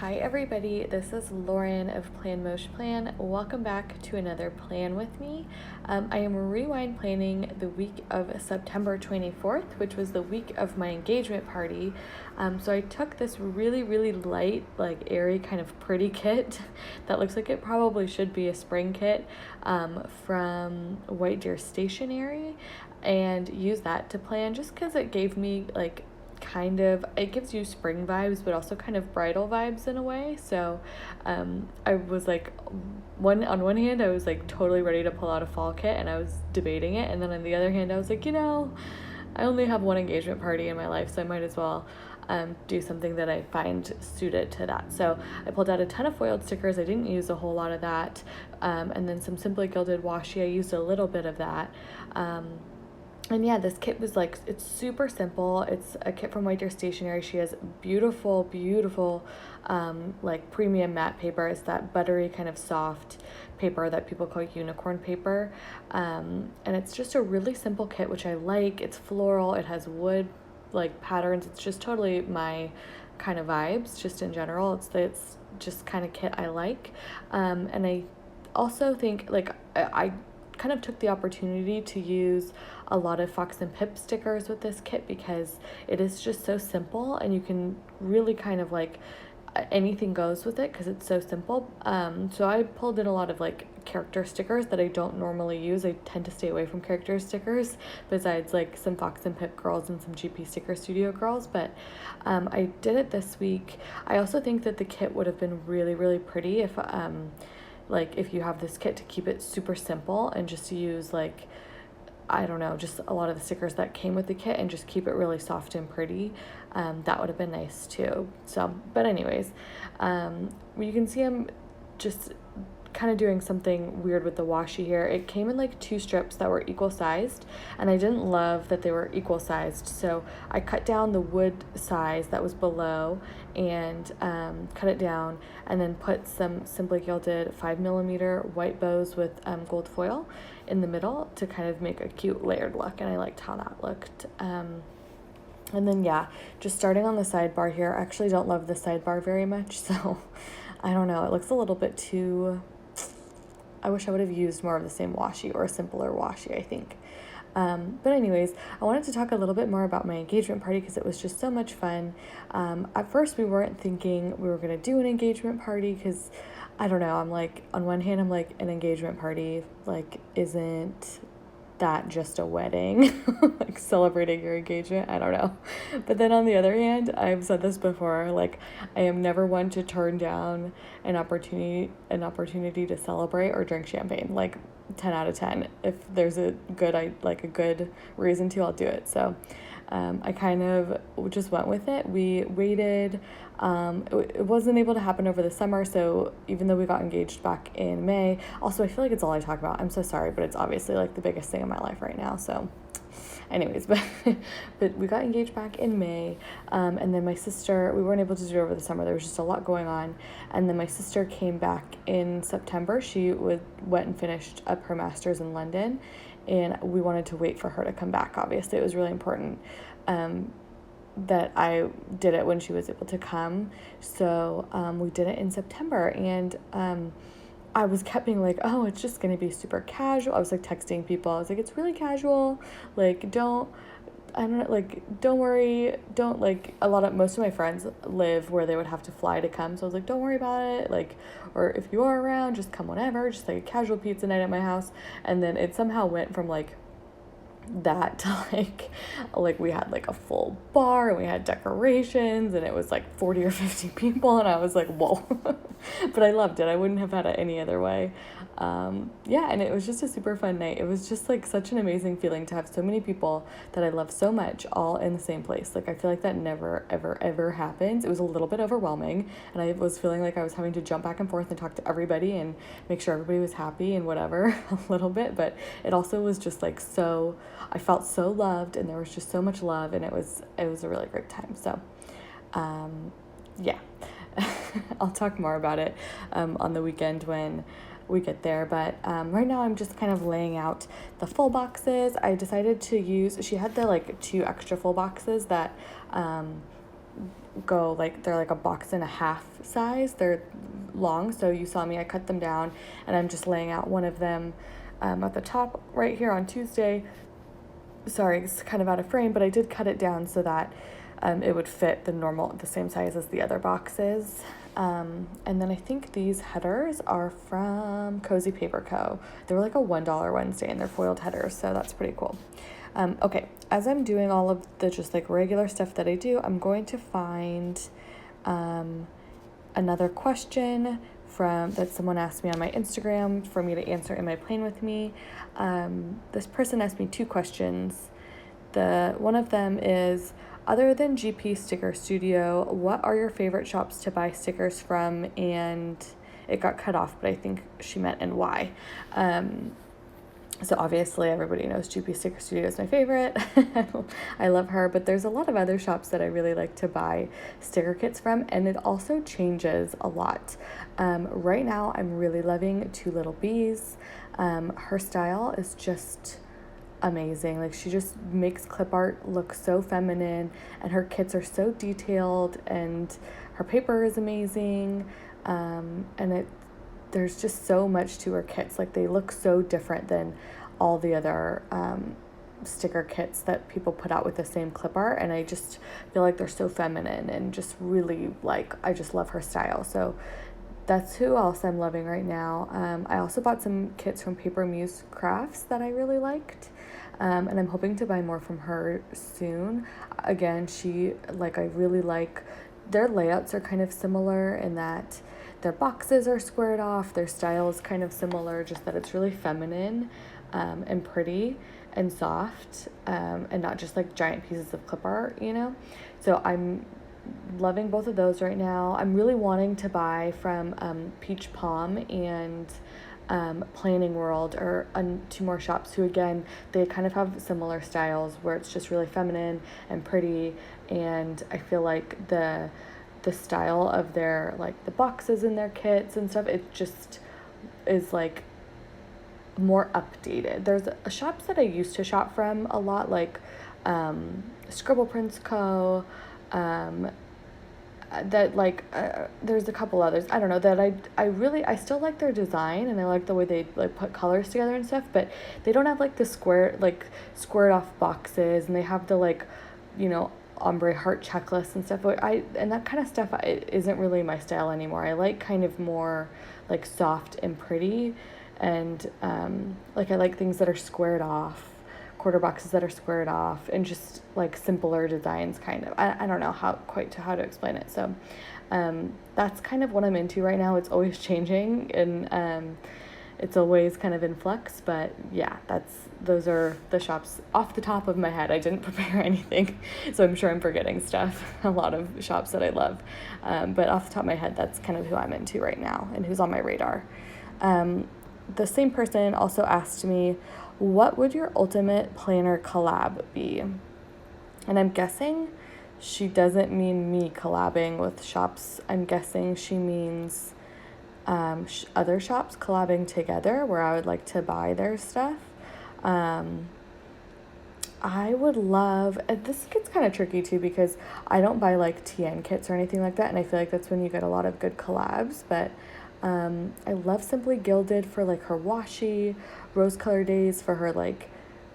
Hi everybody, this is Lauren of planmoshplan. Welcome back to another plan with me. I am rewind planning the week of September 24th, which was the week of my engagement party. So I took this really light, like airy kind of pretty kit that looks like it probably should be a spring kit from White Deer Stationery, and used that to plan just because it gave me like it gives you spring vibes but also kind of bridal vibes in a way. So I was like, on one hand I was like totally ready to pull out a fall kit and I was debating it, and then on the other hand I was like, I only have one engagement party in my life, so I might as well do something that I find suited to that. So I pulled out a ton of foiled stickers. I didn't use a whole lot of that, and then some Simply Gilded washi. I used a little bit of that. And yeah, this kit was like, it's super simple. It's a kit from White Deer Stationery. She has beautiful like premium matte paper. It's that buttery kind of soft paper that people call unicorn paper. And it's just a really simple kit, which I like. It's floral. It has wood like patterns. It's just totally my kind of vibes just in general. It's just kind of kit I like. And I also think like I kind of took the opportunity to use a lot of Fox and Pip stickers with this kit because it is just so simple and you can really kind of like anything goes with it because it's so simple. So I pulled in a lot of like character stickers that I don't normally use. I tend to stay away from character stickers besides like some Fox and Pip girls and some GP Sticker Studio girls, but I did it this week. I also think that the kit would have been really pretty if if you have this kit to keep it super simple and just to use like, I don't know, just a lot of the stickers that came with the kit and just keep it really soft and pretty. That would have been nice too. So, but anyways, you can see I'm just kind of doing something weird with the washi here. It came in like 2 strips that were equal sized, and I didn't love that they were equal sized, so I cut down the wood size that was below and cut it down, and then put some Simply Gilded 5mm white bows with gold foil in the middle to kind of make a cute layered look, and I liked how that looked. And then yeah, just starting on the sidebar here. I actually don't love the sidebar very much, so I don't know, it looks a little bit too, I wish I would have used more of the same washi or a simpler washi, I think. But anyways, I wanted to talk a little bit more about my engagement party because it was just so much fun. At first we weren't thinking we were going to do an engagement party because, I don't know, I'm like, on one hand I'm like, an engagement party, like, isn't that just a wedding? Like celebrating your engagement? I don't know. But then on the other hand, I've said this before, like, I am never one to turn down an opportunity to celebrate or drink champagne. Like 10 out of 10. If there's a good reason to, I'll do it. So I kind of just went with it. We waited. It wasn't able to happen over the summer, so even though we got engaged back in May, also I feel like it's all I talk about. I'm so sorry, but it's obviously like the biggest thing in my life right now. So anyways, but we got engaged back in May, and then my sister, we weren't able to do it over the summer. There was just a lot going on, and then my sister came back in September. She went and finished up her master's in London, and we wanted to wait for her to come back. Obviously, it was really important that I did it when she was able to come. So we did it in September, and I kept being like, oh, it's just going to be super casual. I was like texting people. I was like, it's really casual. Like, don't worry. Most of my friends live where they would have to fly to come. So I was like, don't worry about it. Like, or if you are around, just come whenever, just like a casual pizza night at my house. And then it somehow went from like that to like we had like a full bar and we had decorations and it was like 40 or 50 people, and I was like, whoa. But I loved it. I wouldn't have had it any other way. Yeah, and it was just a super fun night. It was just like such an amazing feeling to have so many people that I love so much all in the same place. Like, I feel like that never ever happens. It was a little bit overwhelming, and I was feeling like I was having to jump back and forth and talk to everybody and make sure everybody was happy and whatever a little bit, but it also was just like I felt so loved, and there was just so much love, and it was a really great time. So yeah. I'll talk more about it on the weekend when we get there, but right now I'm just kind of laying out the full boxes. I decided to use, she had the like 2 extra full boxes that go like, they're like a box and a half size. They're long, so you saw me, I cut them down, and I'm just laying out one of them at the top right here on Tuesday. Sorry, it's kind of out of frame, but I did cut it down so that it would fit the same size as the other boxes. And then I think these headers are from Cozy Paper Co. They were like a $1 Wednesday, and they're foiled headers, so that's pretty cool. Okay, as I'm doing all of the just like regular stuff that I do, I'm going to find another question that someone asked me on my Instagram for me to answer in my Plan With Me. This person asked me 2 questions. One of them is, other than GP Sticker Studio, what are your favorite shops to buy stickers from? And it got cut off, but I think she meant and why. So obviously everybody knows GP Sticker Studio is my favorite. I love her, but there's a lot of other shops that I really like to buy sticker kits from, and it also changes a lot. Right now I'm really loving Two Little Bees. Her style is just amazing. Like, she just makes clip art look so feminine, and her kits are so detailed, and her paper is amazing. And there's just so much to her kits. Like, they look so different than all the other sticker kits that people put out with the same clip art, and I just feel like they're so feminine and just really, like, I just love her style. So that's who else I'm loving right now. I also bought some kits from Paper Muse Crafts that I really liked, and I'm hoping to buy more from her soon. Again, I really like, their layouts are kind of similar in that their boxes are squared off, their style is kind of similar, just that it's really feminine and pretty and soft, and not just like giant pieces of clip art, So I'm loving both of those right now. I'm really wanting to buy from Peach Palm and Planning World, or 2 more shops who, again, they kind of have similar styles where it's just really feminine and pretty, and I feel like the style of their, like, the boxes in their kits and stuff, it just is like more updated. There's shops that I used to shop from a lot, like Scribble Prints Co. There's a couple others, I don't know, that I still like their design, and I like the way they like put colors together and stuff, but they don't have like the squared off boxes, and they have the like, ombre heart checklist and stuff. And that kind of stuff isn't really my style anymore. I like kind of more like soft and pretty, and I like things that are squared off, quarter boxes that are squared off, and just like simpler designs, kind of. I don't know how to explain it. So that's kind of what I'm into right now. It's always changing, and it's always kind of in flux, but yeah, those are the shops off the top of my head. I didn't prepare anything, so I'm sure I'm forgetting stuff, a lot of shops that I love, but off the top of my head, that's kind of who I'm into right now and who's on my radar. The same person also asked me, what would your ultimate planner collab be? And I'm guessing she doesn't mean me collabing with shops. I'm guessing she means other shops collabing together where I would like to buy their stuff. I would love, this gets kind of tricky too, because I don't buy like TN kits or anything like that, and I feel like that's when you get a lot of good collabs, but I love Simply Gilded for like her washi, Rose Color Days for her like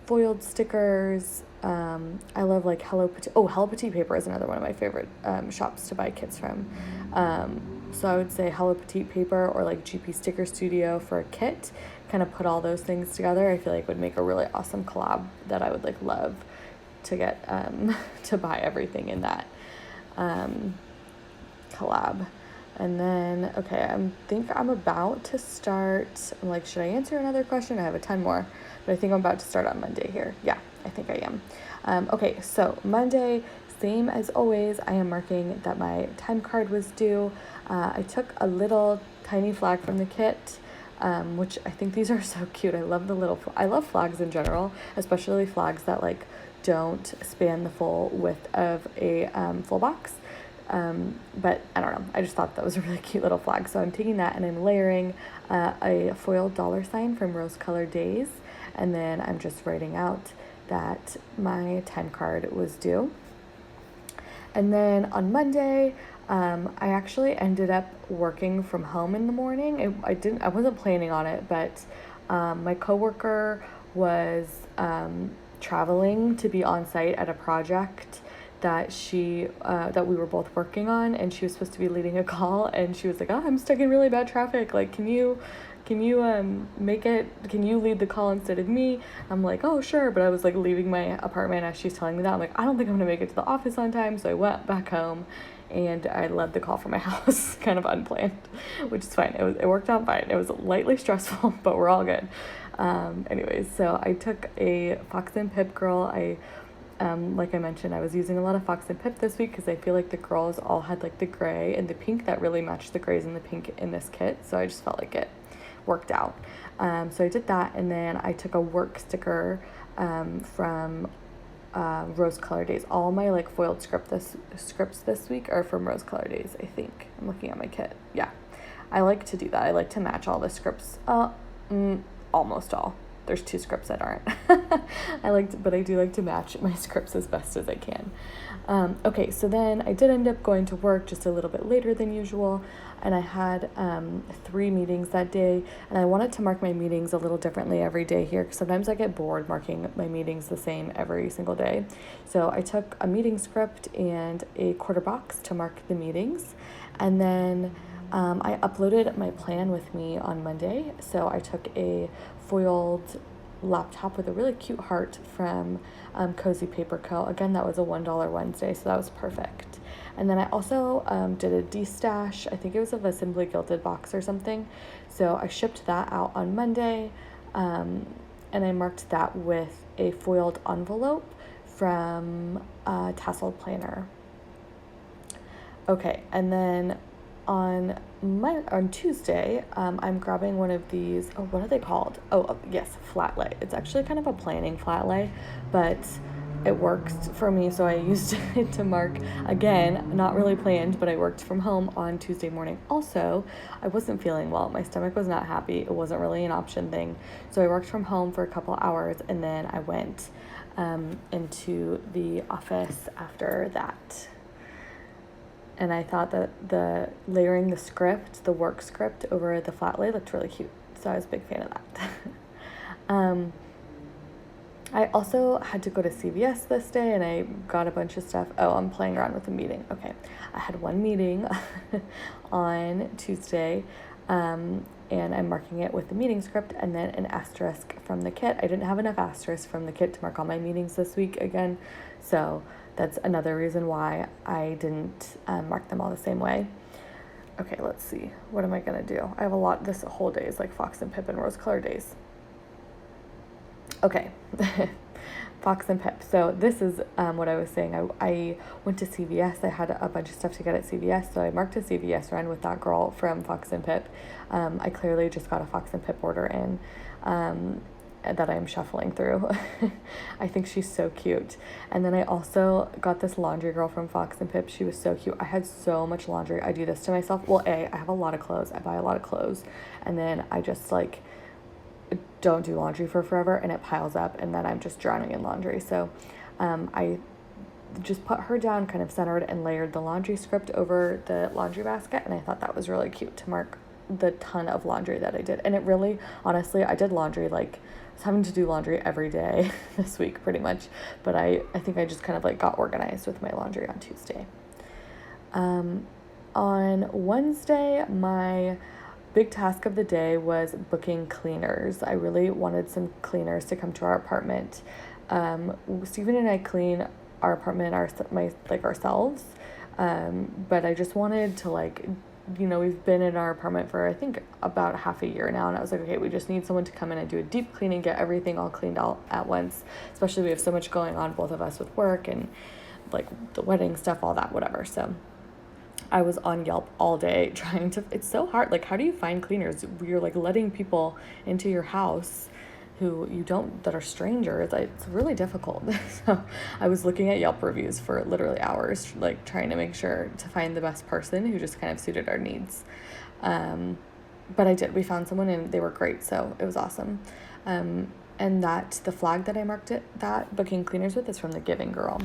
foiled stickers. I love like Hello Petite Paper is another one of my favorite shops to buy kits from. So I would say Hello Petite Paper or like GP Sticker Studio for a kit. Kind of put all those things together. I feel like would make a really awesome collab that I would like love to get to buy everything in that collab. And then, okay, I think I'm about to start. I'm like, should I answer another question? I have a ton more, but I think I'm about to start on Monday here. Yeah, I think I am. Okay, so Monday, same as always, I am marking that my time card was due. I took a little tiny flag from the kit, which I think these are so cute. I love flags in general, especially flags that like don't span the full width of a full box. But I don't know, I just thought that was a really cute little flag. So I'm taking that and I'm layering a foiled $sign from Rose Color Days, and then I'm just writing out that my time card was due. And then on Monday, I actually ended up working from home in the morning. I wasn't planning on it, but my coworker was traveling to be on site at a project that we were both working on, and she was supposed to be leading a call, and she was like, "Oh, I'm stuck in really bad traffic. Like, can you can you lead the call instead of me?" I'm like, "Oh, sure." But I was like leaving my apartment as she's telling me that. I'm like, "I don't think I'm gonna make it to the office on time." So I went back home and I led the call from my house, kind of unplanned, which is fine. It worked out fine. It was lightly stressful, but we're all good. Anyways, so I took a Fox and Pip girl. Like I mentioned, I was using a lot of Fox and Pip this week because I feel like the girls all had like the gray and the pink that really matched the grays and the pink in this kit. So I just felt like it worked out. So I did that, and then I took a work sticker from Rose Color Days. All my like foiled scripts this week are from Rose Color Days, I think. I'm looking at my kit. Yeah, I like to do that. I like to match all the scripts. Almost all. There's 2 scripts that aren't. But I do like to match my scripts as best as I can. Okay, so then I did end up going to work just a little bit later than usual, and I had 3 meetings that day, and I wanted to mark my meetings a little differently every day here, because sometimes I get bored marking my meetings the same every single day. So I took a meeting script and a quarter box to mark the meetings, and then I uploaded my plan with me on Monday. So I took a foiled laptop with a really cute heart from Cozy Paper Co. Again, that was a $1 Wednesday, so that was perfect. And then I also did a de-stash. I think it was of a Simply Gilded box or something. So I shipped that out on Monday, and I marked that with a foiled envelope from Tasseled Planner. Okay, and then on Tuesday, I'm grabbing one of these. Oh, what are they called? Yes, flat lay. It's actually kind of a planning flat lay, but it works for me. So I used it to mark, again, not really planned, but I worked from home on Tuesday morning. Also, I wasn't feeling well. My stomach was not happy. It wasn't really an option thing. So I worked from home for a couple hours, and then I went into the office after that. And I thought that the layering the work script over the flat lay looked really cute. So I was a big fan of that. I also had to go to CVS this day, and I got a bunch of stuff. Oh, I'm playing around with the meeting. Okay. I had one meeting on Tuesday, and I'm marking it with the meeting script and then an asterisk from the kit. I didn't have enough asterisks from the kit to mark all my meetings this week again. So that's another reason why I didn't mark them all the same way. Okay, let's see. What am I going to do? I have a lot. This whole day is like Fox and Pip and Rose Color Days. Okay. Fox and Pip. So this is what I was saying. I went to CVS. I had a bunch of stuff to get at CVS, so I marked a CVS run with that girl from Fox and Pip. I clearly just got a Fox and Pip order in that I'm shuffling through. I think she's so cute. And then I also got this laundry girl from Fox and Pip. She was so cute. I had so much laundry. I do this to myself. Well, I have a lot of clothes. I buy a lot of clothes, and then I just like don't do laundry for forever, and it piles up, and then I'm just drowning in laundry. So I just put her down, kind of centered, and layered the laundry script over the laundry basket, and I thought that was really cute to mark the ton of laundry that I did. And it really, honestly, I did laundry, like, I was having to do laundry every day this week pretty much, but I think I just kind of like got organized with my laundry on Tuesday. On Wednesday, my big task of the day was booking cleaners. I really wanted some cleaners to come to our apartment. Stephen and I clean our apartment ourselves, but I just wanted to we've been in our apartment for I think about half a year now, and I was like, okay, we just need someone to come in and do a deep cleaning, get everything all cleaned out at once, especially we have so much going on, both of us, with work and like the wedding stuff, all that, whatever. So I was on Yelp all day trying to, it's so hard. Like, how do you find cleaners? You're like letting people into your house who you don't, that are strangers. It's really difficult. So I was looking at Yelp reviews for literally hours, like trying to make sure to find the best person who just kind of suited our needs. But we found someone and they were great. So it was awesome. and that the flag that I marked that booking cleaners with is from the Giving Girl.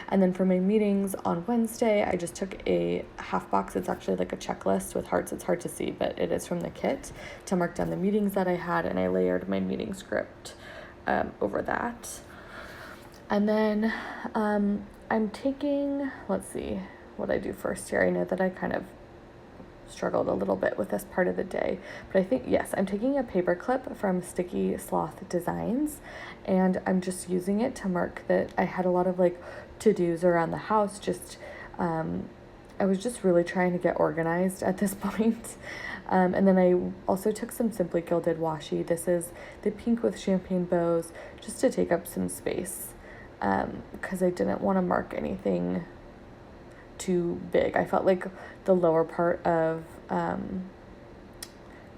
And then for my meetings on Wednesday, I just took a half box. It's actually like a checklist with hearts. It's hard to see, but it is from the kit to mark down the meetings that I had, and I layered my meeting script over that. And then I'm taking, let's see what I do first here. I know that I kind of struggled a little bit with this part of the day, but I think, yes, I'm taking a paper clip from Sticky Sloth Designs, and I'm just using it to mark that I had a lot of like to-dos around the house. I was just really trying to get organized at this point. And then I also took some Simply Gilded washi. This is the pink with champagne bows, just to take up some space, because I didn't want to mark anything too big. I felt like the lower part of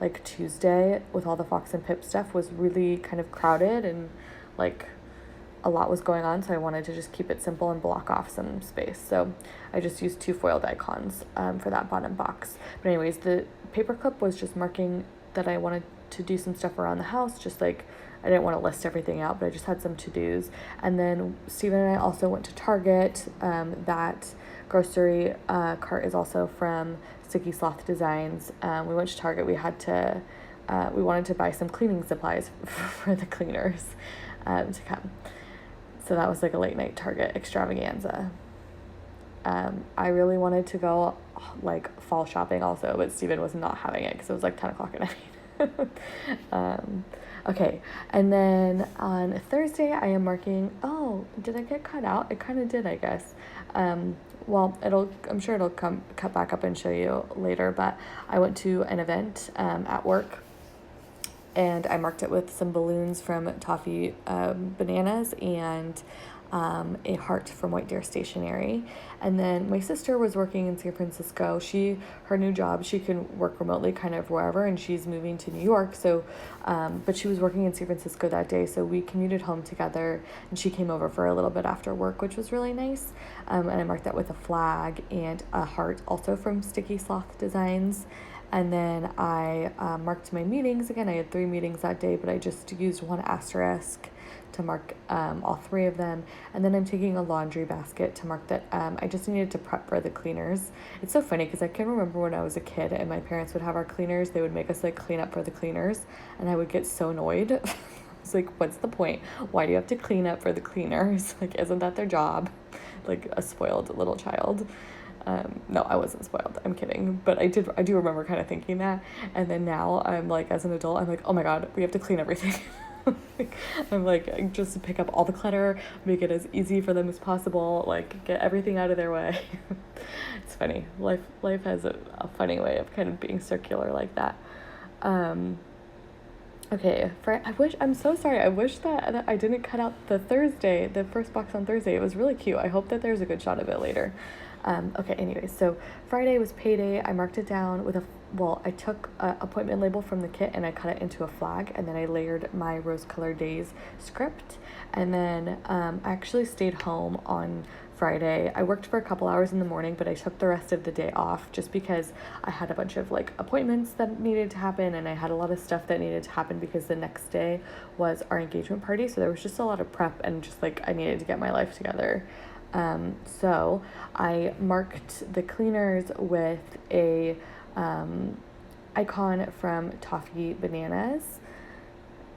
like Tuesday with all the Fox and Pip stuff was really kind of crowded, and like a lot was going on, so I wanted to just keep it simple and block off some space. So I just used 2 foiled icons for that bottom box. But anyways, the paper clip was just marking that I wanted to do some stuff around the house, just like I didn't want to list everything out, but I just had some to-dos. And then Steven and I also went to Target. That grocery cart is also from Sticky Sloth Designs. We went to Target. We wanted to buy some cleaning supplies for the cleaners to come. So that was like a late night Target extravaganza. I really wanted to go like fall shopping also, but Steven was not having it because it was like 10 o'clock at night. Okay, and then on Thursday I am marking, did I get cut out? It kind of did, I guess. Well, I'm sure it'll cut back up and show you later, but I went to an event at work, and I marked it with some balloons from Toffee Bananas and a heart from White Deer Stationery. And then my sister was working in San Francisco. Her new job, she can work remotely kind of wherever, and she's moving to New York. So, but she was working in San Francisco that day, so we commuted home together, and she came over for a little bit after work, which was really nice. And I marked that with a flag and a heart, also from Sticky Sloth Designs. And then I marked my meetings. Again, I had 3 meetings that day, but I just used 1 asterisk to mark all 3 of them. And then I'm taking a laundry basket to mark that I just needed to prep for the cleaners. It's so funny because I can remember when I was a kid and my parents would have our cleaners, they would make us like clean up for the cleaners, and I would get so annoyed. It's like, what's the point? Why do you have to clean up for the cleaners? Like, isn't that their job? Like a spoiled little child. No, I wasn't spoiled. I'm kidding. But I do remember kind of thinking that. And then now I'm like, as an adult, I'm like, oh my God, we have to clean everything. I'm like, just to pick up all the clutter, make it as easy for them as possible, like get everything out of their way. It's funny. Life has a funny way of kind of being circular like that. Okay, I'm so sorry. I wish that I didn't cut out the first box on Thursday. It was really cute. I hope that there's a good shot of it later. Okay, anyways, so Friday was payday. I marked it down with I took a appointment label from the kit and I cut it into a flag, and then I layered my Rose Colored Days script. And then I actually stayed home on Friday. I worked for a couple hours in the morning, but I took the rest of the day off just because I had a bunch of like appointments that needed to happen, and I had a lot of stuff that needed to happen because the next day was our engagement party. So there was just a lot of prep, and just like I needed to get my life together. So I marked the cleaners with a icon from Toffee Bananas.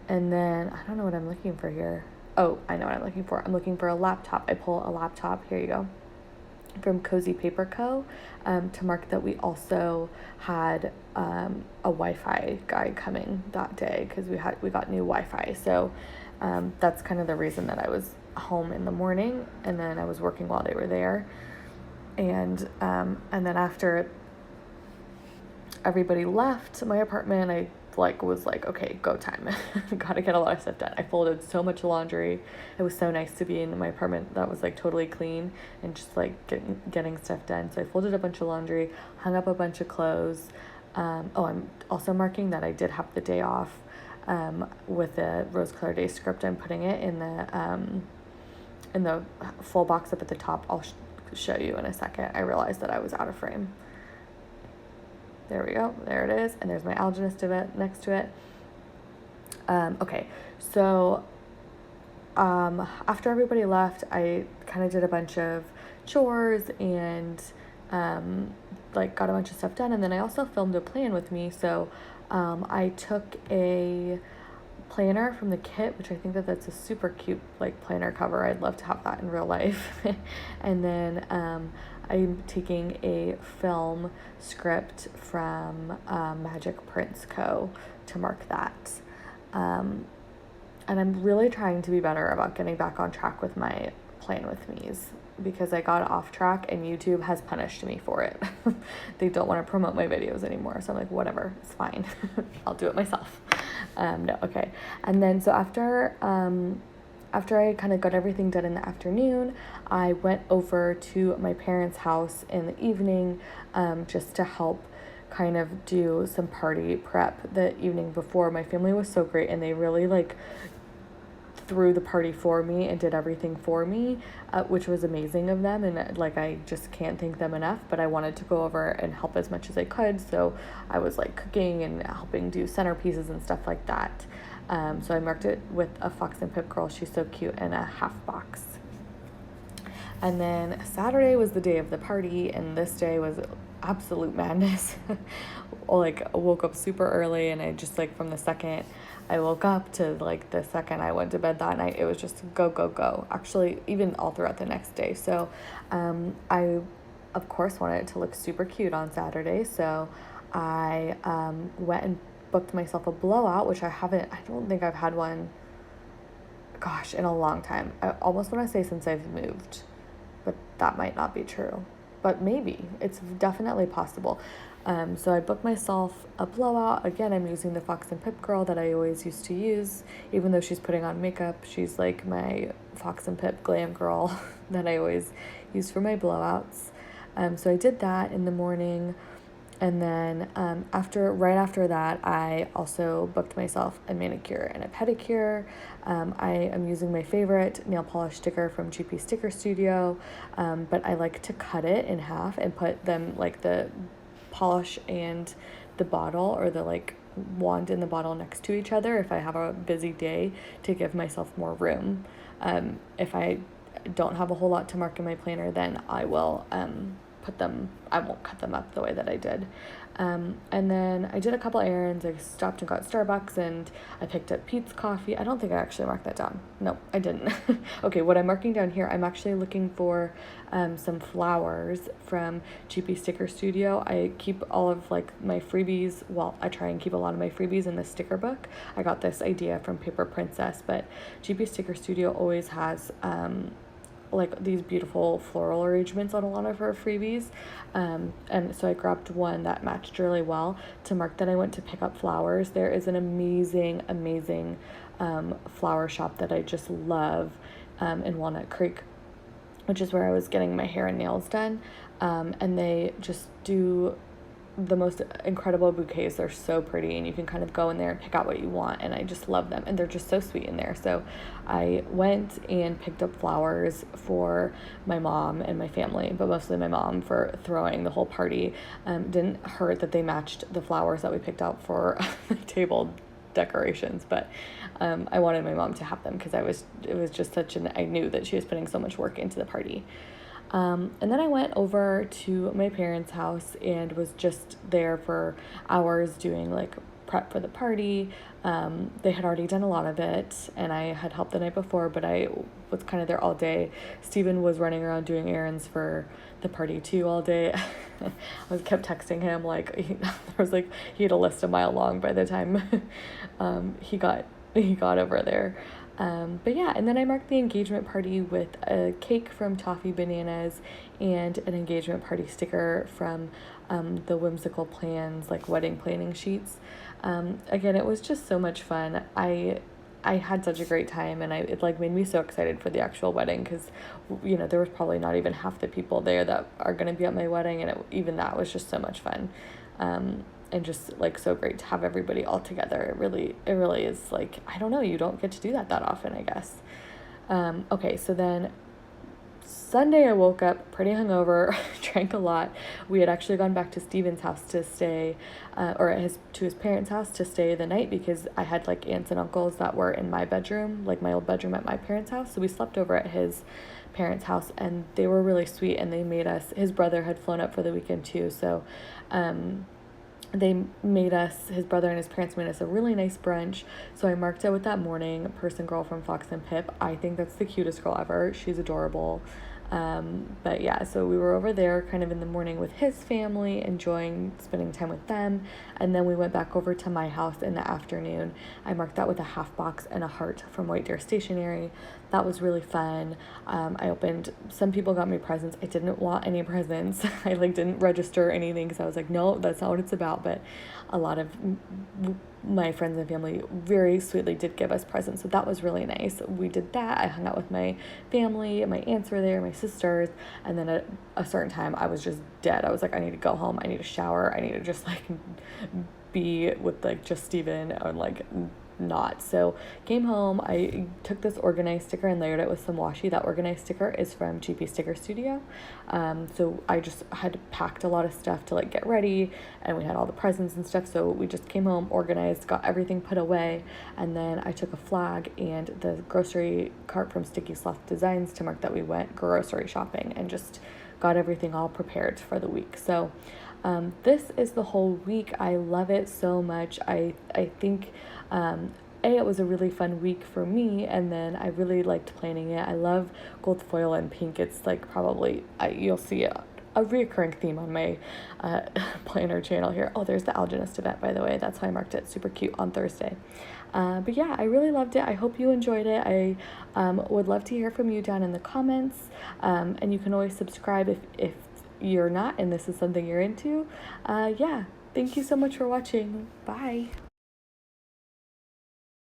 And then I don't know what I'm looking for here. Oh, I know what I'm looking for. I'm looking for a laptop. I pull a laptop. Here you go. From Cozy Paper Co. To mark that we also had a Wi-Fi guy coming that day because we got new Wi-Fi. So that's kind of the reason that I was home in the morning, and then I was working while they were there. And then after everybody left my apartment, I was like, okay, go time. Gotta get a lot of stuff done. I folded so much laundry. It was so nice to be in my apartment that was like totally clean and just like getting stuff done. So I folded a bunch of laundry, hung up a bunch of clothes. I'm also marking that I did have the day off with the Rose Colored Days script. I'm putting it in the full box up at the top. I'll show you in a second. I realized that I was out of frame. There we go. There it is. And there's my alginist of it next to it. Okay, so after everybody left, I kind of did a bunch of chores and like got a bunch of stuff done, and then I also filmed a plan with me. So I took a planner from the kit, which I think that that's a super cute like planner cover. I'd love to have that in real life. And then I'm taking a film script from Magic Prints Co. to mark that. And I'm really trying to be better about getting back on track with my plan with me's, because I got off track and YouTube has punished me for it. They don't want to promote my videos anymore. So I'm like, whatever, it's fine. I'll do it myself. No, okay. And then so after I kind of got everything done in the afternoon, I went over to my parents' house in the evening, just to help kind of do some party prep the evening before. My family was so great, and they really like threw the party for me and did everything for me, which was amazing of them, and like I just can't thank them enough. But I wanted to go over and help as much as I could, so I was like cooking and helping do centerpieces and stuff like that. So I marked it with a Fox and Pip girl, she's so cute, and a half box. And then Saturday was the day of the party, and this day was absolute madness. Like I woke up super early, and I just like from the second I woke up to like the second I went to bed that night, it was just go, go, go. Actually, even all throughout the next day. So I, of course, wanted it to look super cute on Saturday. So I went and booked myself a blowout, which I don't think I've had one, gosh, in a long time. I almost want to say since I've moved, but that might not be true. But maybe. It's definitely possible. So I booked myself a blowout. Again, I'm using the Fox and Pip girl that I always used to use. Even though she's putting on makeup, she's like my Fox and Pip glam girl that I always use for my blowouts. So I did that in the morning. And then right after that, I also booked myself a manicure and a pedicure. I am using my favorite nail polish sticker from GP Sticker Studio, but I like to cut it in half and put them like the polish and the bottle, or the like wand in the bottle, next to each other if I have a busy day, to give myself more room. If I don't have a whole lot to mark in my planner, then I will I won't cut them up the way that I did. And then I did a couple errands. I stopped and got Starbucks, and I picked up Pete's coffee. I don't think I actually marked that down. No, I didn't. Okay, what I'm marking down here, I'm actually looking for some flowers from GP Sticker Studio. I keep all of like my freebies. Well, I try and keep a lot of my freebies in the sticker book. I got this idea from Paper Princess, but GP Sticker Studio always has like these beautiful floral arrangements on a lot of her freebies, and so I grabbed one that matched really well to mark that I went to pick up flowers. There is an amazing flower shop that I just love in Walnut Creek, which is where I was getting my hair and nails done, and they just do the most incredible bouquets. They're so pretty, and you can kind of go in there and pick out what you want, and I just love them, and they're just so sweet in there. So I went and picked up flowers for my mom and my family, but mostly my mom, for throwing the whole party. Didn't hurt that they matched the flowers that we picked out for the table decorations, but I wanted my mom to have them because it was just I knew that she was putting so much work into the party. And then I went over to my parents' house and was just there for hours doing like prep for the party. They had already done a lot of it, and I had helped the night before, but I was kind of there all day. Steven was running around doing errands for the party too all day. I kept texting him, like he had a list a mile long by the time he got over there. But yeah, and then I marked the engagement party with a cake from Toffee Bananas and an engagement party sticker from the Whimsical Plans, like wedding planning sheets. Again, it was just so much fun. I had such a great time, and it like made me so excited for the actual wedding, because there was probably not even half the people there that are going to be at my wedding, and even that was just so much fun. And just like so great to have everybody all together. It really is like, I don't know, you don't get to do that often, I guess. Okay, so then Sunday I woke up pretty hungover, drank a lot. We had actually gone back to Steven's house to stay, to his parents' house to stay the night because I had like aunts and uncles that were in my bedroom, like my old bedroom at my parents' house. So we slept over at his parents' house, and they were really sweet, and they made us, his brother had flown up for the weekend too. So, his brother and his parents made us a really nice brunch. So I marked out with that morning person girl from Fox and Pip. I think that's the cutest girl ever. She's adorable. But yeah, so we were over there kind of in the morning with his family, enjoying spending time with them. And then we went back over to my house in the afternoon. I marked that with a half box and a heart from White Deer Stationery. That was really fun. Some people got me presents. I didn't want any presents. I didn't register anything because I was like, no, that's not what it's about. But a lot of my friends and family very sweetly did give us presents, so that was really nice. We did that. I hung out with my family, my aunts were there, my sisters, and then at a certain time I was just dead. I was like, I need to go home, I need a shower, I need to just be with just Steven and not. So came home, I took this organized sticker and layered it with some washi. That organized sticker is from GP Sticker Studio. So I just had packed a lot of stuff to get ready, and we had all the presents and stuff. So we just came home, organized, got everything put away, and then I took a flag and the grocery cart from Sticky Sloth Designs to mark that we went grocery shopping and just got everything all prepared for the week. So this is the whole week. I love it so much. I think it was a really fun week for me, and then I really liked planning it. I love gold foil and pink. It's you'll see a reoccurring theme on my planner channel here. Oh, there's the Alginist event, by the way. That's how I marked it. Super cute on Thursday. But yeah, I really loved it. I hope you enjoyed it. I would love to hear from you down in the comments, and you can always subscribe if you're not and this is something you're into. Yeah, thank you so much for watching. Bye.